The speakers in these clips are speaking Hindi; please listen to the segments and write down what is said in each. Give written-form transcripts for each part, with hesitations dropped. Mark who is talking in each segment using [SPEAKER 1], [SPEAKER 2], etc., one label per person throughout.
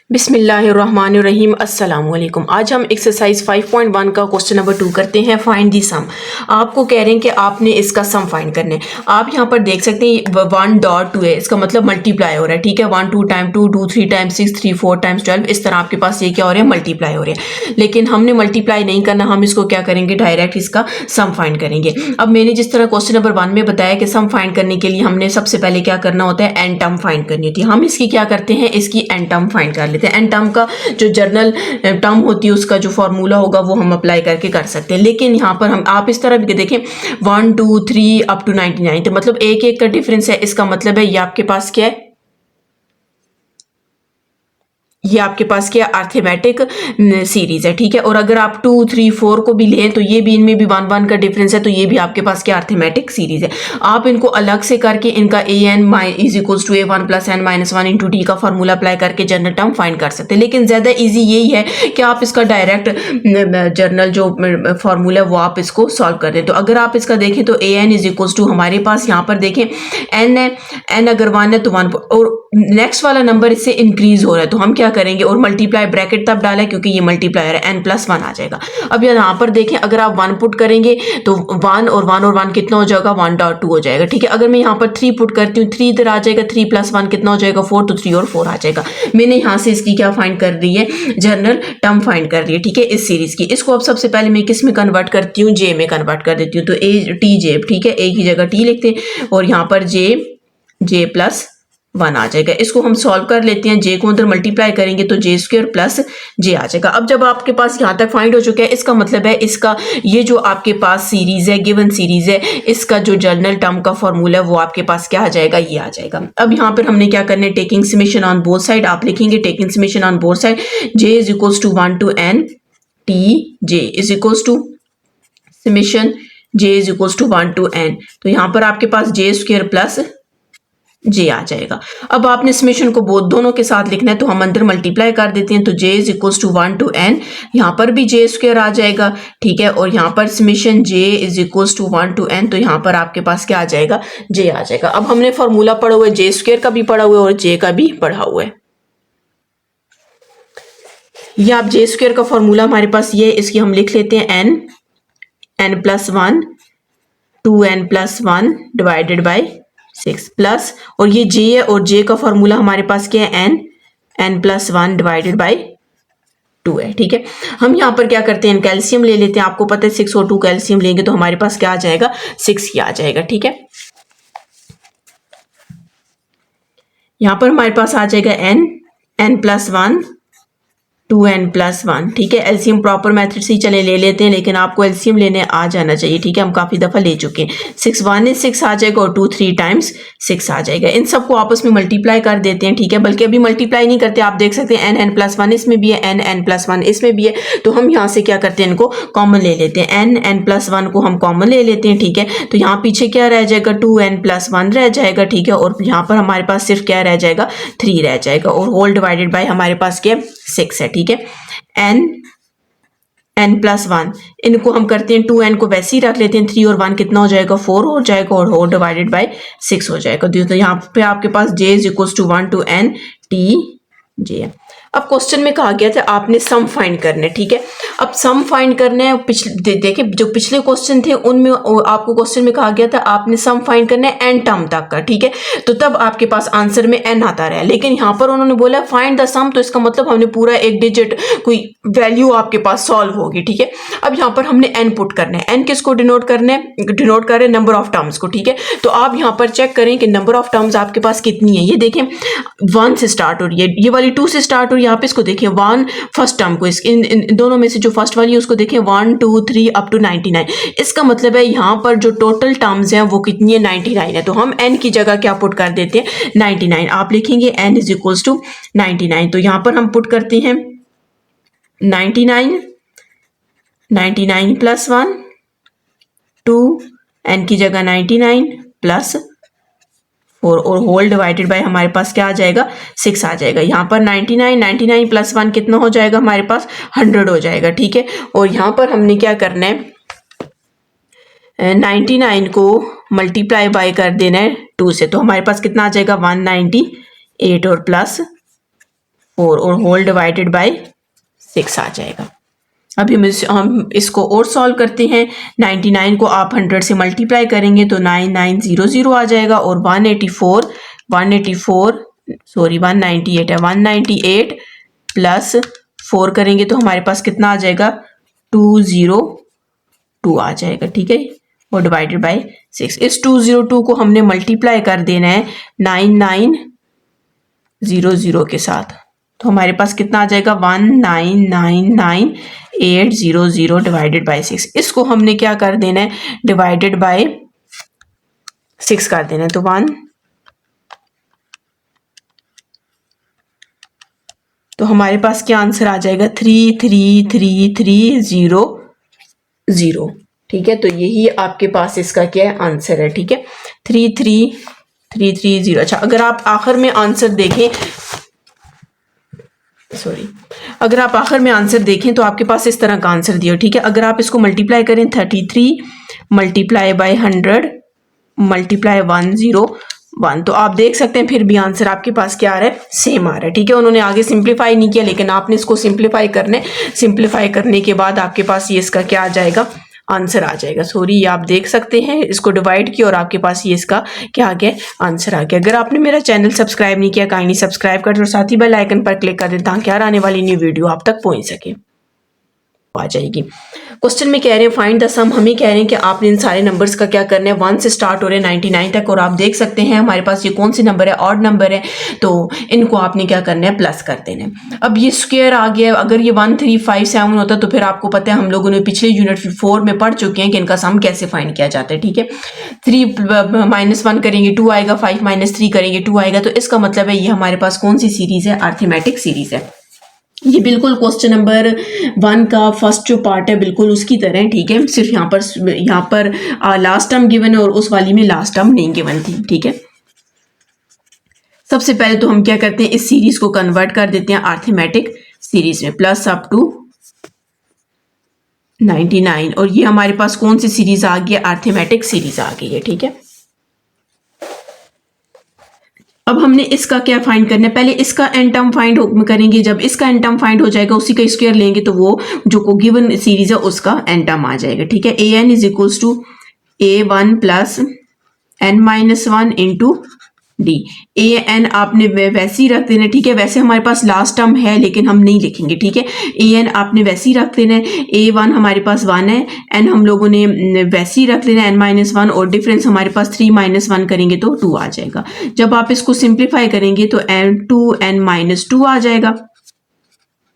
[SPEAKER 1] बिस्मिल्लाहिर्रहमानिर्रहीम अस्सलाम वालेकुम। आज हम एक्सरसाइज 5.1 का क्वेश्चन नंबर 2 करते हैं, फाइंड दी सम। आपको कह रहे हैं कि आपने इसका सम फाइंड करना है। आप यहाँ पर देख सकते हैं 1.2 है, इसका मतलब मल्टीप्लाई हो रहा है। ठीक है, 1 2 टाइम 2 2 3 टाइम 6 3 4 टाइम्स 12, इस तरह आपके पास ये क्या हो रहा है, मल्टीप्लाई हो रहा है। लेकिन हमने मल्टीप्लाई नहीं करना, हम इसको क्या करेंगे, डायरेक्ट इसका सम फाइंड करेंगे। अब मैंने जिस तरह क्वेश्चन नंबर 1 में बताया कि सम फाइंड करने के लिए हमने सबसे पहले क्या करना होता है, एन टर्म फाइंड करनी होती है। हम इसकी क्या करते हैं, इसकी एन टर्म फाइंड कर लेते हैं। एन टर्म का जो जर्नल टर्म होती है उसका जो फॉर्मूला होगा वो हम अप्लाई करके कर सकते हैं। लेकिन यहाँ पर हम आप इस तरह भी देखें 1 2 3 अप टू 99, तो मतलब एक एक का डिफरेंस है। इसका मतलब है ये आपके पास क्या है, ये आपके पास क्या अर्थमेटिक सीरीज है। ठीक है, और अगर आप 2 3 4 को भी लें तो ये भी, इनमें भी 1 1 का डिफरेंस है, तो ये भी आपके पास क्या अर्थमेटिक सीरीज है। आप इनको अलग से करके इनका a n is equals to a one plus n minus one into d का फॉर्मूला अप्लाई करके जनरल टर्म फाइंड कर सकते हैं। लेकिन ज्यादा इजी यही है कि आप इसका डायरेक्ट जर्नल जो फॉर्मूला है वो आप इसको सॉल्व कर दें। तो अगर आप इसका देखें तो ए एन इज इक्वल्स टू हमारे पास यहाँ पर देखें एन है, एन अगर 1 है तो 1, और नेक्स्ट वाला नंबर इससे इंक्रीज हो रहा है तो हम क्या करेंगे, और मल्टीप्लाई ब्रैकेट तब डाला है क्योंकि ये मल्टीप्लायर है, n प्लस 1 आ जाएगा। अब यहाँ पर देखें अगर आप 1 पुट करेंगे तो 1 और 1 और 1 कितना हो जाएगा, 1.2 हो जाएगा। ठीक है, अगर मैं यहाँ पर 3 पुट करती हूँ, 3 इधर आ जाएगा, 3 प्लस 1 कितना हो जाएगा, 4, तो 3 और 4 आ जाएगा। मैंने यहाँ से इसकी क्या फाइंड कर रही है, जनरल टर्म फाइंड कर रही है। ठीक है, इस सीरीज की। इसको अब सबसे पहले मैं किस में कन्वर्ट करती हूँ, जे में कन्वर्ट कर देती हूँ। तो ए टी जे, ठीक है, ए की जगह टी लिखते हैं और यहाँ पर जे प्लस 1 आ जाएगा। इसको हम सॉल्व कर लेते हैं, जे को अंदर मल्टीप्लाई करेंगे तो जे स्क्वायर प्लस जे आ जाएगा। अब जब आपके पास यहाँ तक फाइंड हो चुका है, इसका मतलब है इसका ये जो आपके पास सीरीज है, गिवन सीरीज है, इसका जो जर्नल टर्म का फॉर्मूला है वो आपके पास क्या आ जाएगा, ये आ जाएगा। अब यहाँ पर हमने क्या करना है, taking summation on both side. आप लिखेंगे taking summation on both side, J is equals to 1 to n T J is equals to summation J is equals to 1 to n। तो यहाँ पर आपके पास जे स्क्वायर प्लस जे आ जाएगा। अब आपने समेशन को दोनों के साथ लिखना है तो हम अंदर मल्टीप्लाई कर देते हैं। तो j is equals to 1 to n, यहाँ पर भी जे स्क्वायर आ जाएगा। ठीक है, और यहाँ पर summation J is equals to 1 to n, तो यहाँ पर आपके पास क्या आ जाएगा, जे आ जाएगा। अब हमने फॉर्मूला पढ़ा हुआ है, जे स्क्वायर का भी पढ़ा हुआ है और जे का भी पढ़ा हुआ है। ये आप जे स्क्वायर का फॉर्मूला हमारे पास ये, इसकी हम लिख लेते हैं n plus 1 2n plus 1 divided by 6 plus, और ये जे है और जे का फॉर्मूला हमारे पास क्या है, n प्लस 1 डिवाइडेड बाई 2 है। ठीक है, हम यहाँ पर क्या करते हैं, कैल्शियम ले लेते हैं। आपको पता है 6 और 2 कैल्शियम लेंगे तो हमारे पास क्या आ जाएगा, 6 ही आ जाएगा। ठीक है, यहाँ पर हमारे पास आ जाएगा n प्लस 1 2n प्लस 1। ठीक है, एलसीएम प्रॉपर मेथड से ही चले ले लेते हैं, लेकिन आपको एलसीएम लेने आ जाना चाहिए। ठीक है, हम काफी दफा ले चुके हैं। 6 1 is 6 आ जाएगा और 2 3 टाइम्स 6 आ जाएगा। इन सबको आपस में मल्टीप्लाई कर देते हैं। ठीक है, बल्कि अभी मल्टीप्लाई नहीं करते, आप देख सकते हैं n प्लस 1 इसमें भी है, n प्लस 1 इसमें भी है, तो हम यहाँ से क्या करते हैं, इनको कॉमन ले लेते हैं। n प्लस 1 को हम कॉमन ले लेते हैं। ठीक है, तो यहाँ पीछे क्या रह जाएगा, 2n प्लस 1 रह जाएगा। ठीक है, और यहाँ पर हमारे पास सिर्फ क्या रह जाएगा, 3 रह जाएगा, और होल डिवाइडेड बाई हमारे पास क्या 6 है। ठीक है, n प्लस 1, इनको हम करते हैं 2n को वैसे ही रख लेते हैं, 3 और 1 कितना हो जाएगा, 4 हो जाएगा, और होल डिवाइडेड बाई 6 हो जाएगा। तो यहाँ पे आपके पास j is equals to 1 to n T j है। अब क्वेश्चन में कहा गया था आपने सम फाइंड करना है। ठीक है, अब सम फाइंड करना है, देखिए जो पिछले क्वेश्चन थे उनमें आपको क्वेश्चन में कहा गया था आपने सम फाइंड करना है n टर्म तक का। ठीक है, तो तब आपके पास आंसर में n आता रहा, लेकिन यहाँ पर उन्होंने बोला फाइंड द सम, तो इसका मतलब हमने पूरा एक डिजिट कोई वैल्यू आपके पास सॉल्व होगी। ठीक है, अब यहाँ पर हमने n पुट करना है। n किसको डिनोट करना है, डिनोट कर रहे हैं नंबर ऑफ टर्म्स को। ठीक है, तो आप यहाँ पर चेक करें कि नंबर ऑफ टर्म्स आपके पास कितनी है। ये देखें 1 से स्टार्ट हो रही है, ये वाली 2 से स्टार्ट हो रही है। यहाँ पे इसको देखें 1 फर्स्ट टर्म को, इन दोनों में से जो फर्स्ट वाली है उसको देखें 1 2 3 अप टू 99। इसका मतलब है यहाँ पर जो टोटल टर्म्स हैं वो कितनी है, 99 है। तो हम n की जगह क्या पुट कर देते हैं, 99। आप लिखेंगे n इज इक्वल्स टू 99, तो यहाँ पर हम पुट करते हैं 99 प्लस 1 2, n की जगह 99 प्लस 4, और होल डिवाइडेड बाय हमारे पास क्या आ जाएगा, 6 आ जाएगा। यहाँ पर 99 प्लस 1 कितना हो जाएगा, हमारे पास 100 हो जाएगा। ठीक है, और यहाँ पर हमने क्या करना है, 99 को मल्टीप्लाई बाय कर देना है 2 से, तो हमारे पास कितना आ जाएगा, 198 और प्लस 4 और होल डिवाइडेड बाय 6 आ जाएगा। अभी हम इसको और सॉल्व करते हैं। 99 को आप 100 से मल्टीप्लाई करेंगे तो 9900 आ जाएगा और 198 है, 198 प्लस 4 करेंगे तो हमारे पास कितना आ जाएगा 202 आ जाएगा, ठीक है, और डिवाइडेड बाय 6। इस 202 को हमने मल्टीप्लाई कर देना है 9900 के साथ, तो हमारे पास कितना आ जाएगा 1999800 डिवाइडेड बाय 6। इसको हमने क्या कर देना है डिवाइडेड बाय 6 कर देना है, तो हमारे पास क्या आंसर आ जाएगा 33330, ठीक है। तो यही आपके पास इसका क्या है आंसर है, ठीक है, 33330। अच्छा, अगर आप आखिर में आंसर देखें, अगर आप आखिर में आंसर देखें तो आपके पास इस तरह का आंसर दिया, ठीक है। अगर आप इसको मल्टीप्लाई करें 33 मल्टीप्लाई बाय 100 मल्टीप्लाई 101, तो आप देख सकते हैं फिर भी आंसर आपके पास क्या आ रहा है, सेम आ रहा है, ठीक है। उन्होंने आगे सिंप्लीफाई नहीं किया, लेकिन आपने इसको सिंप्लीफाई करने के बाद आपके पास ये इसका क्या आ जाएगा आंसर आ जाएगा। ये आप देख सकते हैं, इसको डिवाइड किया और आपके पास ये इसका क्या आ गया आंसर आ गया। अगर आपने मेरा चैनल सब्सक्राइब नहीं किया, काइंडली सब्सक्राइब कर दो, साथ ही बेल आइकन पर क्लिक कर दें ताकि हर आने वाली न्यू वीडियो आप तक पहुंच सके, आ जाएगी। क्वेश्चन में कह रहे हैं फाइंड द सम, हमें कह रहे हैं कि आपने इन सारे नंबर्स का क्या करना है 1 से स्टार्ट हो रहे हैं 99 तक, और आप देख सकते हैं हमारे पास ये कौन से नंबर है, ऑड नंबर है, तो इनको आपने क्या करना है प्लस कर देना है। अब ये स्क्वायर आ गया, अगर ये 1357 होता तो फिर आपको पता है हम लोगों ने पिछले यूनिट 4 में पढ़ चुके हैं कि इनका सम कैसे फाइंड किया जाता है, ठीक है। 3 - 1 करेंगे 2 आएगा, 5 - 3 करेंगे 2 आएगा, तो इसका मतलब है ये हमारे पास कौन सी सीरीज है, अरिथमेटिक सीरीज है। ये बिल्कुल क्वेश्चन नंबर 1 का फर्स्ट जो पार्ट है बिल्कुल उसकी तरह, ठीक है, सिर्फ यहाँ पर लास्ट टर्म गिवन है और उस वाली में लास्ट टर्म नहीं गिवन थी, ठीक है। सबसे पहले तो हम क्या करते हैं इस सीरीज को कन्वर्ट कर देते हैं अरिथमेटिक सीरीज में, प्लस अप टू 99, और ये हमारे पास कौन सी सीरीज आ गई है, अरिथमेटिक सीरीज आ गई है, ठीक है। अब हमने इसका क्या फाइंड करना है, पहले इसका एन टर्म फाइंड करेंगे, जब इसका एन टर्म फाइंड हो जाएगा उसी का स्क्वायर लेंगे तो वो जो को गिवन सीरीज है उसका एन टर्म आ जाएगा, ठीक है। an is equals to a1 plus n-1 into D. an आपने वैसे ही रख देना, ठीक है, वैसे हमारे पास लास्ट टर्म है लेकिन हम नहीं लिखेंगे, ठीक है। an आपने वैसे ही रख देना है, a1 हमारे पास 1 है, n हम लोगों ने वैसे ही रख लेना है n-1, और डिफरेंस हमारे पास 3 - 1 करेंगे तो 2 आ जाएगा। जब आप इसको सिंप्लीफाई करेंगे तो 2n-2 आ जाएगा,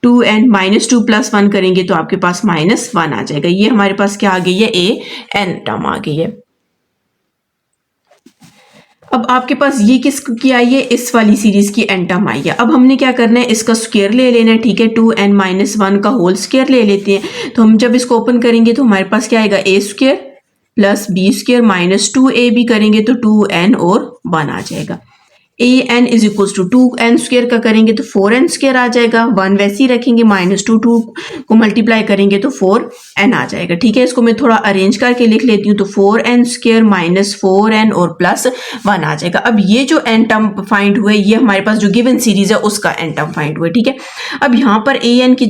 [SPEAKER 1] 2n-2 प्लस 1 करेंगे तो आपके पास -1 आ जाएगा। ये हमारे पास क्या आ गई है, an टर्म आ गई है। अब आपके पास ये किसकी आई है, इस वाली सीरीज की एन टर्म आई है। अब हमने क्या करना है इसका स्क्वायर ले लेना है, ठीक है, 2n-1 का होल स्क्वायर ले लेते हैं। तो हम जब इसको ओपन करेंगे तो हमारे पास क्या आएगा, a square plus b square minus 2ab करेंगे तो 2n और 1 आ जाएगा। an is equals to 2n square का करेंगे तो 4n स्क्वायर आ जाएगा, 1 वैसे ही रखेंगे, -2 को मल्टीप्लाई करेंगे तो 4n आ जाएगा, ठीक है। इसको मैं थोड़ा अरेंज करके लिख लेती हूँ, तो 4n स्क्वायर माइनस 4n और प्लस 1 आ जाएगा। अब ये जो एन टर्म फाइंड हुए ये हमारे पास जो गिवन सीरीज है उसका एन टर्म फाइंड हुआ, ठीक है। अब यहाँ पर a की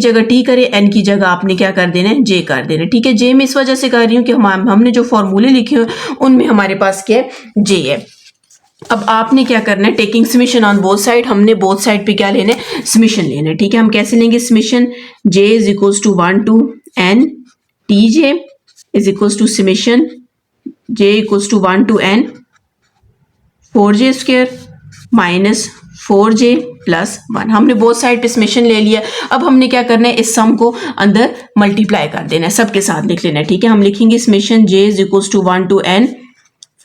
[SPEAKER 1] जगह t करे, n की जगह आपने क्या कर देना है, j कर देना, ठीक है। j में इस वजह से कर रही हूँ कि हमने जो फॉर्मूले लिखे हुए उनमें हमारे पास क्या है, j है। अब आपने क्या करना है, taking summation on both side, हमने बोथ साइड पे क्या लेना है, समेशन लेना है, ठीक है। हम कैसे लेंगे summation, j is equals to 1 to n tj is equals to summation j equals to 1 to n 4j square minus 4j plus 1। हमने बोथ साइड पे समेशन ले लिया। अब हमने क्या करना है, इस सम को अंदर मल्टीप्लाई कर देना है, सबके साथ लिख लेना है, ठीक है। हम लिखेंगे summation j is equals to 1 to n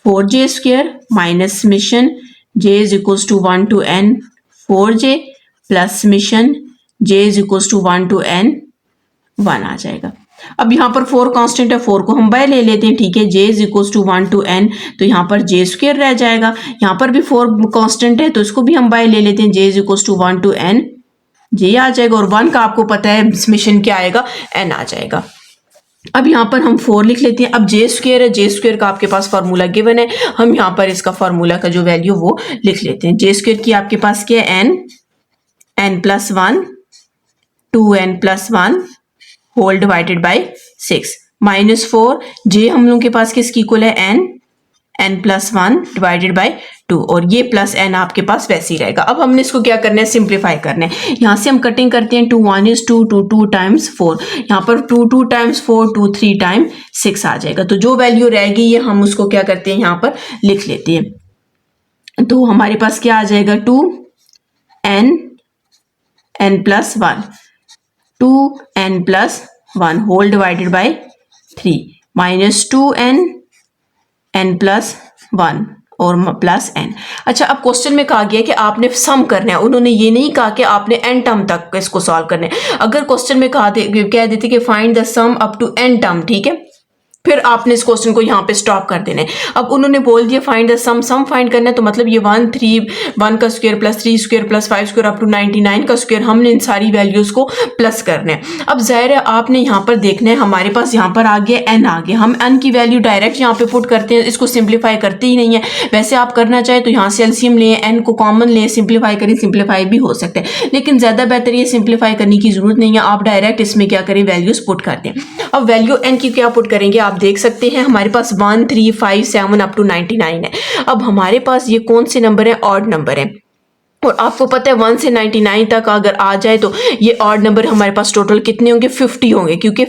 [SPEAKER 1] 4j square minus summation j is equals to 1 to n 4j plus summation j is equals to 1 to n 1 आ जाएगा। अब यहाँ पर 4 कांस्टेंट है, 4 को हम बाय ले लेते हैं, ठीक है। j is equals to 1 to n, तो यहाँ पर j स्क्वायर रह जाएगा। यहाँ पर भी 4 कांस्टेंट है तो इसको भी हम बाय ले लेते हैं, j is equals to 1 to n j आ जाएगा, और 1 का आपको पता है समेशन क्या आएगा, n आ जाएगा। अब यहाँ पर हम 4 लिख लेते हैं। अब j स्क्वायर है, j स्क्वायर का आपके पास फार्मूला गिवन है, हम यहाँ पर इसका फार्मूला का जो वैल्यू वो लिख लेते हैं। j स्क्वायर की आपके पास क्या है, n n plus 1 2n plus 1 whole divided by 6 -4 J हम लोगों के पास किसकी इक्वल है n प्लस 1 डिवाइडेड बाई 2 और ये प्लस n आपके पास वैसे ही रहेगा। अब हमने इसको क्या करना है, सिंप्लीफाई करना है। यहाँ से हम कटिंग करते हैं, 2 1 is 2 2 2 टाइम्स 4, यहाँ पर 2 2 टाइम्स 4 2 3 टाइम 6 आ जाएगा। तो जो वैल्यू रहेगी ये हम उसको क्या करते हैं, यहाँ पर लिख लेते हैं। तो हमारे पास क्या आ जाएगा, 2n plus 1 2n plus 1 whole divided by 3 minus 2n plus 1 और प्लस n। अच्छा, अब क्वेश्चन में कहा गया कि आपने सम करना है, उन्होंने ये नहीं कहा कि आपने n टर्म तक इसको सॉल्व करना है। अगर क्वेश्चन में कह देते कि find the sum up to n term, ठीक है, फिर आपने इस क्वेश्चन को यहाँ पे स्टॉप कर देना है। अब उन्होंने बोल दिया फाइंड द सम फाइंड करना है, तो मतलब ये 1 3 1 का square plus 3 square plus 5 square up to 99 का स्क्वायर, हमने इन सारी वैल्यूज को प्लस करना है। अब जाहिर है आपने यहाँ पर देखना है, हमारे पास यहाँ पर आ गया n आ गया, हम n की वैल्यू डायरेक्ट यहाँ पे पुट करते हैं, इसको सिंप्लीफाई करते ही नहीं है। वैसे आप करना चाहे तो यहाँ से एलसीएम लें, n को कॉमन लें, सिंप्लीफाई करें, सिंप्लीफाई भी हो सकता है, लेकिन ज़्यादा बेहतर ये सिंप्लीफाई करने की जरूरत नहीं है, आप डायरेक्ट इसमें क्या करें, वैल्यूज पुट कर दें। अब वैल्यू n की क्या पुट करेंगे, आप देख सकते हैं हमारे पास 1 3 5 7 अप टू 99 है। अब हमारे पास ये कौन से नंबर है, ऑड नंबर है, और आपको पता है 1 से 99 तक अगर आ जाए तो ये ऑड नंबर हमारे पास टोटल कितने होंगे, 50 होंगे, क्योंकि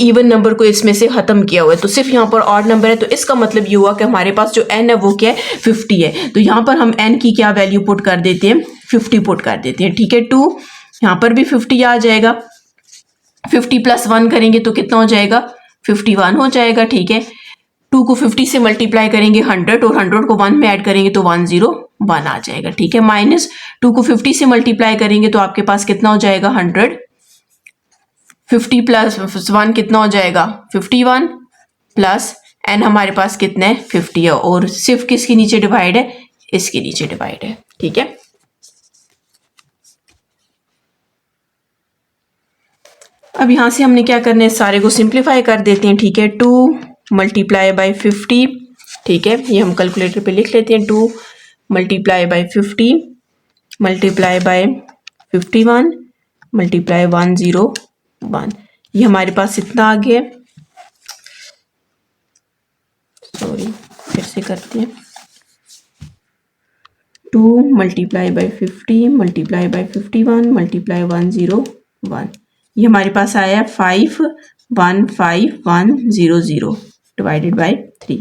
[SPEAKER 1] इवन नंबर को इसमें से खत्म किया हुआ है, तो सिर्फ यहाँ पर ऑड नंबर है। तो इसका मतलब ये हुआ कि हमारे पास जो n है वो क्या है, 50 है। तो यहाँ पर हम n की क्या वैल्यू पुट कर देते हैं, 50 पुट कर देते हैं, ठीक है। 2 यहाँ पर भी 50 आ जाएगा, 50 प्लस 1 करेंगे तो कितना हो जाएगा, 51 हो जाएगा, ठीक है। 2 को 50 से मल्टीप्लाई करेंगे 100 और 100 को 1 में ऐड करेंगे तो 101 आ जाएगा, ठीक है। माइनस 2 को 50 से मल्टीप्लाई करेंगे तो आपके पास कितना हो जाएगा, 100, 50 प्लस 1 कितना हो जाएगा, 51 प्लस n हमारे पास कितना है, 50 है, और सिर्फ किसके नीचे डिवाइड है, इसके नीचे डिवाइड है, ठीक है। अब यहां से हमने क्या करना है, सारे को सिंप्लीफाई कर देते हैं, ठीक है। 2 मल्टीप्लाई बाई 50, ठीक है, ये हम कैलकुलेटर पे लिख लेते हैं। 2 multiply by 50 multiply by 51 multiply 101, ये हमारे पास इतना आ गया, सॉरी फिर से करते हैं। 2 multiply by 50 multiply by 51 multiply 101, ये हमारे पास आया 515100 डिवाइडेड बाई 3।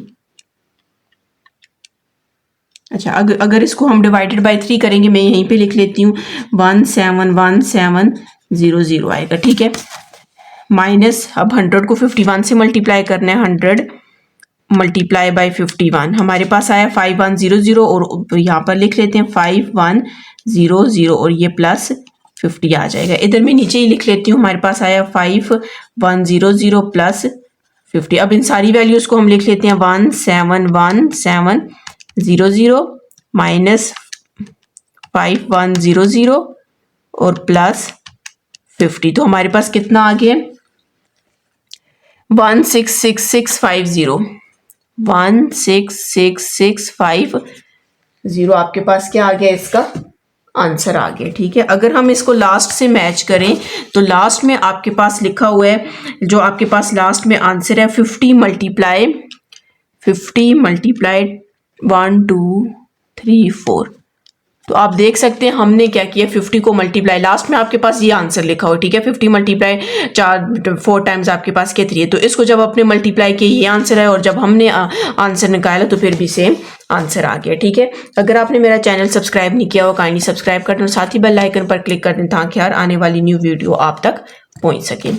[SPEAKER 1] अच्छा, अगर इसको हम डिवाइडेड बाई 3 करेंगे, मैं यहीं पे लिख लेती हूँ, 171700 आएगा, ठीक है। माइनस अब 100 को 51 से मल्टीप्लाई करना है, 100 मल्टीप्लाई बाई 51, हमारे पास आया 5100 और यहाँ पर लिख लेते हैं 5100 और ये प्लस 50 आ जाएगा। इधर मैं नीचे ही लिख लेती हूँ, हमारे पास आया 5100 प्लस 50। अब इन सारी वैल्यूज को हम लिख लेते हैं, 171700 माइनस 5100 और प्लस 50, तो हमारे पास कितना आ गया, 166650, 166650 आपके पास क्या आ गया, इसका आंसर आ गया, ठीक है। अगर हम इसको लास्ट से मैच करें तो लास्ट में आपके पास लिखा हुआ है, जो आपके पास लास्ट में आंसर है 50 मल्टीप्लाई 1 2 3 4, तो आप देख सकते हैं हमने क्या किया, 50 को मल्टीप्लाई, लास्ट में आपके पास ये आंसर लिखा हो, ठीक है। 50 मल्टीप्लाई 4 टाइम्स आपके पास क्या 3 है, तो इसको जब आपने मल्टीप्लाई किया ये आंसर है, और जब हमने आंसर निकाला तो फिर भी सेम आंसर आ गया, ठीक है। अगर आपने मेरा चैनल सब्सक्राइब नहीं किया हो, काइंडली सब्सक्राइब कर दें और साथ ही बेल आइकन पर क्लिक कर दें ताकि हर आने वाली न्यू वीडियो आप तक पहुंच सके।